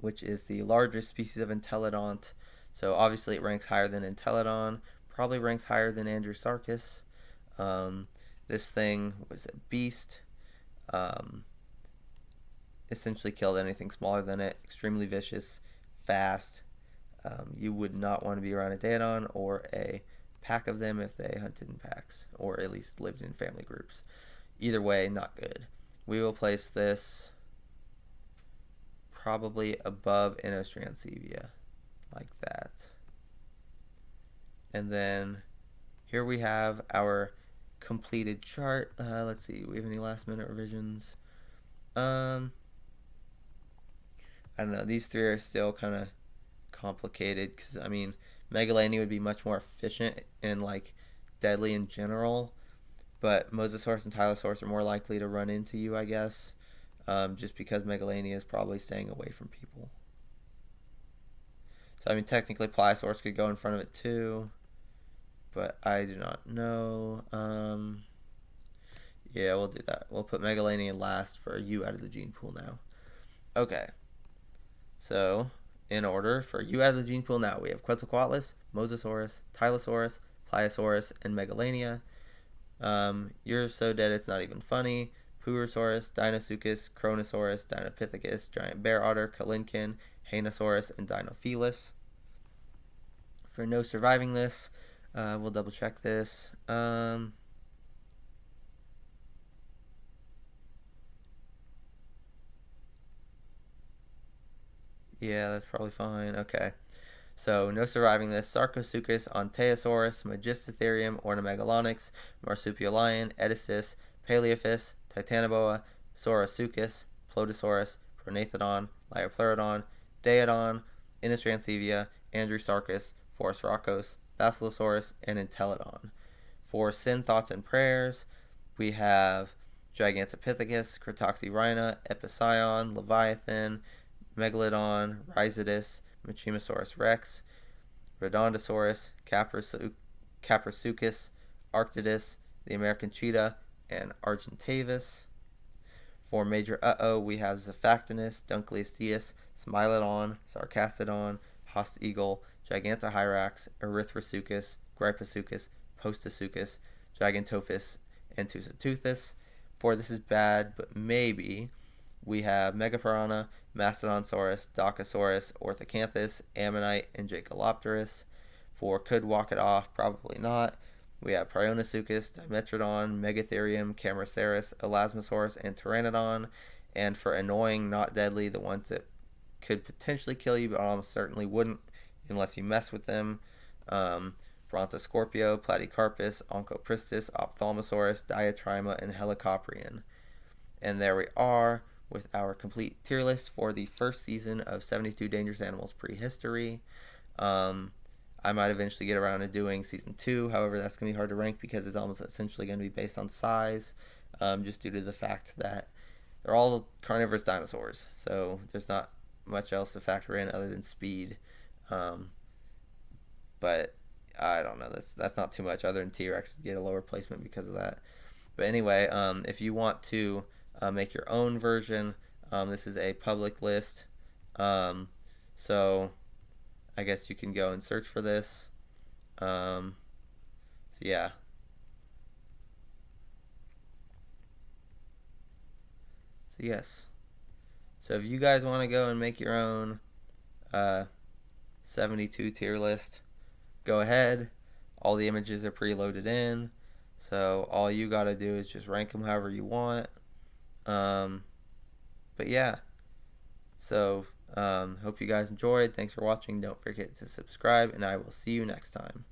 [SPEAKER 1] which is the largest species of Entelodont. So obviously it ranks higher than Entelodon, probably ranks higher than Andrewsarchus. This thing was a beast. Essentially killed anything smaller than it. Extremely vicious, fast. You would not want to be around a Daedon or a pack of them if they hunted in packs, or at least lived in family groups. Either way, not good. We will place this probably above Inostrancevia, like that. And then here we have our completed chart. Let's see, we have any last minute revisions? I don't know, these three are still kind of complicated, because I mean, Megalania would be much more efficient and like deadly in general, but Mosasaurus and Tylosaurus are more likely to run into you, I guess, just because Megalania is probably staying away from people. So I mean, technically Pliosaurus could go in front of it too, but I do not know. Yeah, we'll do that. We'll put Megalania last for you out of the gene pool now. Okay, so in order for you out of the gene pool now, we have Quetzalcoatlus, Mosasaurus, Tylosaurus, Pliosaurus, and Megalania. You're so dead it's not even funny. Purosaurus, Deinosuchus, Kronosaurus, Dinopithecus, giant bear otter, Kalinkin, Hanosaurus, and Dinofelis. For no surviving this, we'll double check this. Yeah, that's probably fine. Okay. So, no surviving this: Sarcosuchus, Onteosaurus, Magistitherium, Ornomegalonyx, Marsupialion, Edistis, Paleophis, Titanoboa, Saurosuchus, Plotosaurus, Prognathodon, Liopleurodon, Daedon, Inostrancevia, Andrewsarchus, Phorusrhacos, Basilosaurus, and Entelodon. For Sin, Thoughts, and Prayers, we have Gigantopithecus, Cratoxyrhina, Epicyon, Leviathan, Megalodon, Rhizodus, Machimasaurus rex, Rodontosaurus, Caprasuchus, Arctidus, the American cheetah, and Argentavis. For major we have Zephactinus, Dunkleosteus, Smilodon, Sarcastodon, Host Eagle, Gigantohyrax, Erythrosuchus, Gryposuchus, Postosuchus, Gigantophis, and Tusiteuthus. For this is bad, but maybe, we have Megapiranha, Mastodonsaurus, Docosaurus, Orthocanthus, Ammonite, and Jacalopterus. For could walk it off, probably not, we have Prionosuchus, Dimetrodon, Megatherium, Camarasaurus, Elasmosaurus, and Pteranodon. And for annoying, not deadly, the ones that could potentially kill you, but almost certainly wouldn't unless you mess with them, Brontoscorpio, Platycarpus, Onchopristis, Ophthalmosaurus, Diatrima, and Helicoprion. And there we are with our complete tier list for the first season of 72 Dangerous Animals Prehistory. I might eventually get around to doing season 2. However, that's going to be hard to rank because it's almost essentially going to be based on size, just due to the fact that they're all carnivorous dinosaurs. So there's not much else to factor in other than speed. But I don't know. That's not too much other than T-Rex would get a lower placement because of that. But anyway, if you want to make your own version, this is a public list. So I guess you can go and search for this. So yeah. So yes. So if you guys want to go and make your own 72 tier list, go ahead. All the images are preloaded in. So all you got to do is just rank them however you want. But yeah. So hope you guys enjoyed. Thanks for watching. Don't forget to subscribe, and I will see you next time.